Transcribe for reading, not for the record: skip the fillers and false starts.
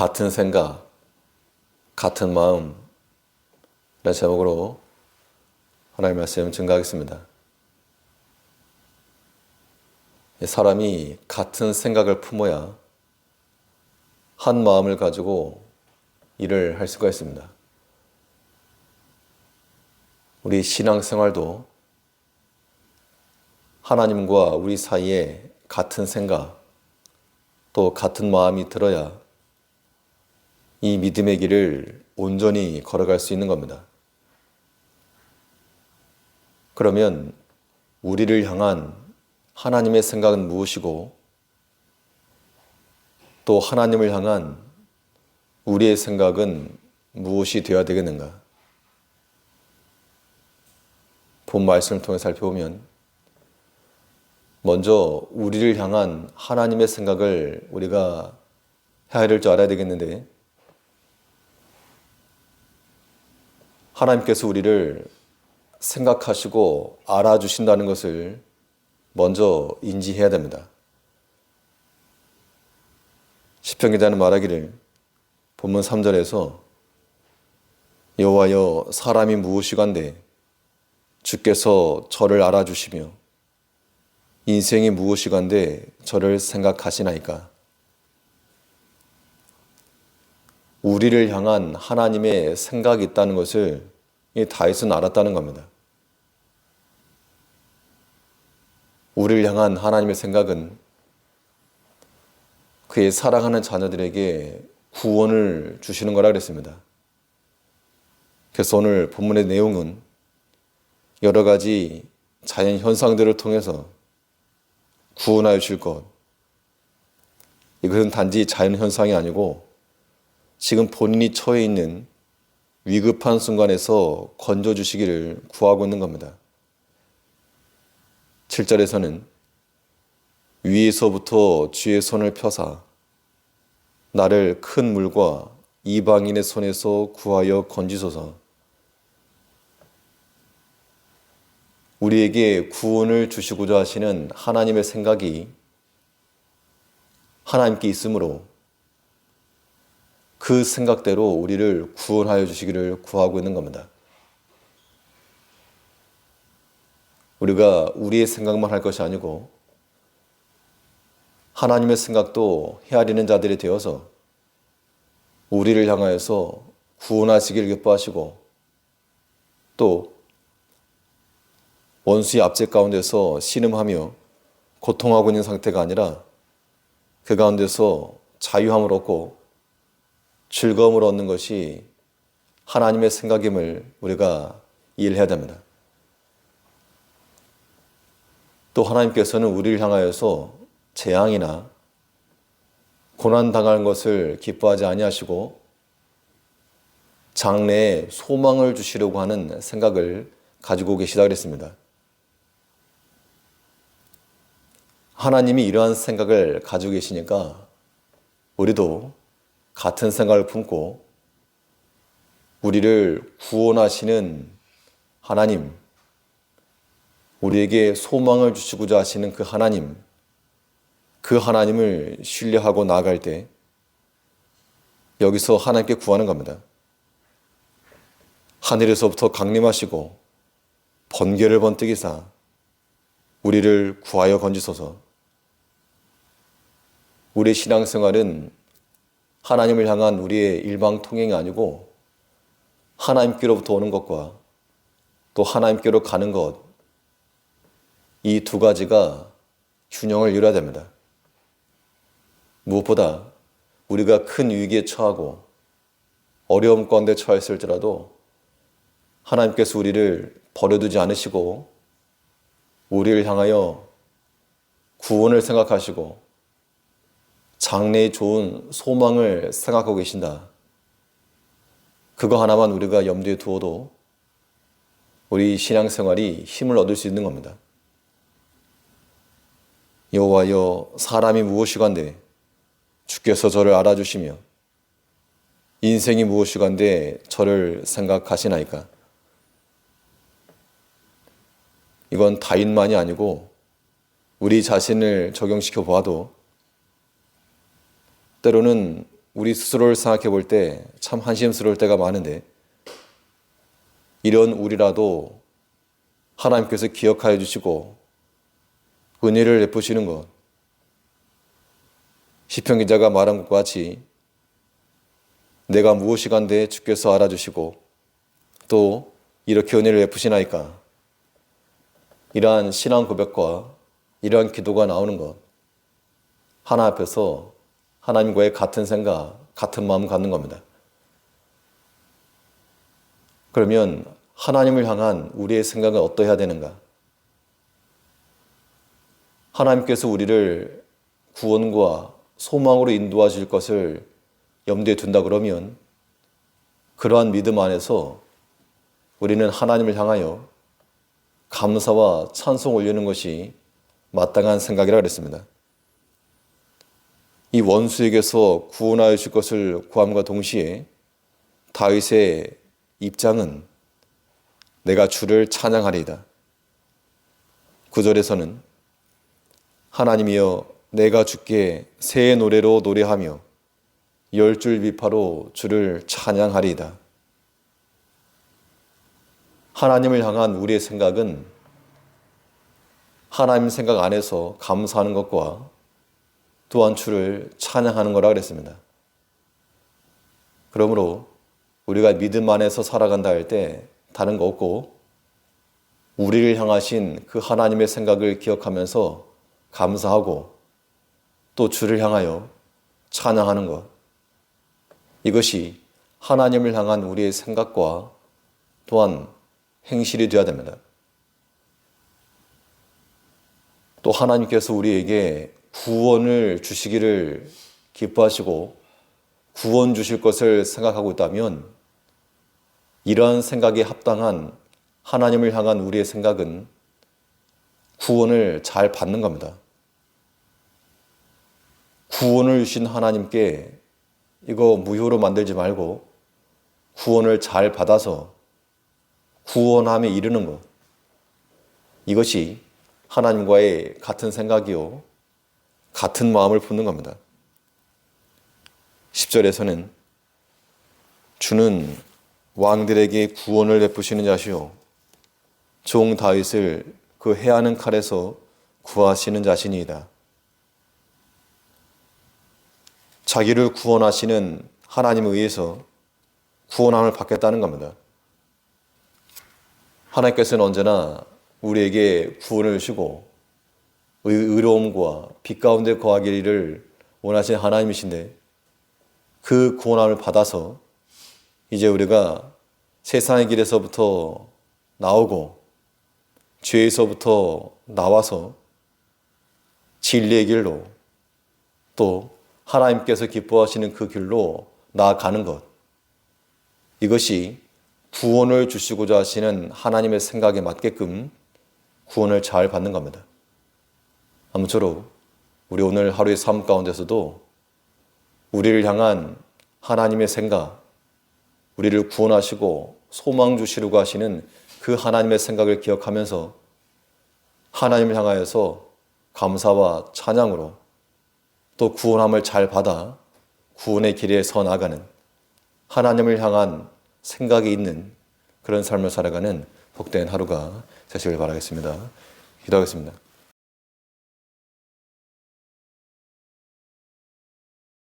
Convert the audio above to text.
같은 생각, 같은 마음 라는 제목으로 하나님의 말씀 증거하겠습니다. 사람이 같은 생각을 품어야 한 마음을 가지고 일을 할 수가 있습니다. 우리 신앙생활도 하나님과 우리 사이에 같은 생각, 또 같은 마음이 들어야 이 믿음의 길을 온전히 걸어갈 수 있는 겁니다. 그러면 우리를 향한 하나님의 생각은 무엇이고 또 하나님을 향한 우리의 생각은 무엇이 되어야 되겠는가? 본 말씀을 통해 살펴보면 먼저 우리를 향한 하나님의 생각을 우리가 해야 될 줄 알아야 되겠는데, 하나님께서 우리를 생각하시고 알아주신다는 것을 먼저 인지해야 됩니다. 시편 기자는 말하기를 본문 3절에서 여호와여 사람이 무엇이간데 주께서 저를 알아주시며 인생이 무엇이간데 저를 생각하시나이까. 우리를 향한 하나님의 생각이 있다는 것을 이 다윗은 알았다는 겁니다. 우리를 향한 하나님의 생각은 그의 사랑하는 자녀들에게 구원을 주시는 거라 그랬습니다. 그래서 오늘 본문의 내용은 여러 가지 자연 현상들을 통해서 구원하여 주실 것, 이것은 단지 자연 현상이 아니고 지금 본인이 처해 있는 위급한 순간에서 건져주시기를 구하고 있는 겁니다. 7절에서는 위에서부터 주의 손을 펴사 나를 큰 물과 이방인의 손에서 구하여 건지소서. 우리에게 구원을 주시고자 하시는 하나님의 생각이 하나님께 있으므로 그 생각대로 우리를 구원하여 주시기를 구하고 있는 겁니다. 우리가 우리의 생각만 할 것이 아니고 하나님의 생각도 헤아리는 자들이 되어서 우리를 향하여서 구원하시기를 기뻐하시고 또 원수의 압제 가운데서 신음하며 고통하고 있는 상태가 아니라 그 가운데서 자유함을 얻고 즐거움을 얻는 것이 하나님의 생각임을 우리가 이해해야 됩니다. 또 하나님께서는 우리를 향하여서 재앙이나 고난당할 것을 기뻐하지 아니하시고 장래에 소망을 주시려고 하는 생각을 가지고 계시다 그랬습니다. 하나님이 이러한 생각을 가지고 계시니까 우리도 같은 생각을 품고 우리를 구원하시는 하나님, 우리에게 소망을 주시고자 하시는 그 하나님을 신뢰하고 나아갈 때 여기서 하나님께 구하는 겁니다. 하늘에서부터 강림하시고 번개를 번뜩이사 우리를 구하여 건지소서. 우리의 신앙생활은 하나님을 향한 우리의 일방통행이 아니고 하나님께로부터 오는 것과 또 하나님께로 가는 것, 이 두 가지가 균형을 이루어야 됩니다. 무엇보다 우리가 큰 위기에 처하고 어려움 가운데 처했을지라도 하나님께서 우리를 버려두지 않으시고 우리를 향하여 구원을 생각하시고 장래의 좋은 소망을 생각하고 계신다. 그거 하나만 우리가 염두에 두어도 우리 신앙생활이 힘을 얻을 수 있는 겁니다. 여호와여 사람이 무엇이간데 주께서 저를 알아주시며 인생이 무엇이간데 저를 생각하시나이까. 이건 다윗만이 아니고 우리 자신을 적용시켜 보아도 때로는 우리 스스로를 생각해 볼 때 참 한심스러울 때가 많은데, 이런 우리라도 하나님께서 기억하여 주시고 은혜를 베푸시는 것, 시편 기자가 말한 것과 같이 내가 무엇이간데 주께서 알아주시고 또 이렇게 은혜를 베푸시나이까, 이러한 신앙 고백과 이러한 기도가 나오는 것, 하나 앞에서 하나님과의 같은 생각, 같은 마음 갖는 겁니다. 그러면 하나님을 향한 우리의 생각은 어떠해야 되는가? 하나님께서 우리를 구원과 소망으로 인도하실 것을 염두에 둔다 그러면 그러한 믿음 안에서 우리는 하나님을 향하여 감사와 찬송 올리는 것이 마땅한 생각이라 그랬습니다. 이 원수에게서 구원하여 줄 것을 구함과 동시에 다윗의 입장은 내가 주를 찬양하리이다. 9절에서는 하나님이여 내가 주께 새 노래로 노래하며 10줄 비파로 주를 찬양하리이다. 하나님을 향한 우리의 생각은 하나님 생각 안에서 감사하는 것과 또한 주를 찬양하는 거라 그랬습니다. 그러므로 우리가 믿음 안에서 살아간다 할 때 다른 거 없고 우리를 향하신 그 하나님의 생각을 기억하면서 감사하고 또 주를 향하여 찬양하는 것, 이것이 하나님을 향한 우리의 생각과 또한 행실이 되어야 됩니다. 또 하나님께서 우리에게 구원을 주시기를 기뻐하시고 구원 주실 것을 생각하고 있다면 이러한 생각에 합당한 하나님을 향한 우리의 생각은 구원을 잘 받는 겁니다. 구원을 주신 하나님께 이거 무효로 만들지 말고 구원을 잘 받아서 구원함에 이르는 것, 이것이 하나님과의 같은 생각이요 같은 마음을 품는 겁니다. 10절에서는 주는 왕들에게 구원을 베푸시는 자시요 종 다윗을 그 해하는 칼에서 구하시는 자시니이다. 자기를 구원하시는 하나님에 의해서 구원함을 받겠다는 겁니다. 하나님께서는 언제나 우리에게 구원을 주시고 의로움과 빛 가운데 거하기를 원하시는 하나님이신데, 그 구원함을 받아서 이제 우리가 세상의 길에서부터 나오고 죄에서부터 나와서 진리의 길로 또 하나님께서 기뻐하시는 그 길로 나아가는 것, 이것이 구원을 주시고자 하시는 하나님의 생각에 맞게끔 구원을 잘 받는 겁니다. 아무쪼록 우리 오늘 하루의 삶 가운데서도 우리를 향한 하나님의 생각, 우리를 구원하시고 소망 주시려고 하시는 그 하나님의 생각을 기억하면서 하나님을 향하여서 감사와 찬양으로 또 구원함을 잘 받아 구원의 길에 서 나가는, 하나님을 향한 생각이 있는 그런 삶을 살아가는 복된 하루가 되시길 바라겠습니다. 기도하겠습니다.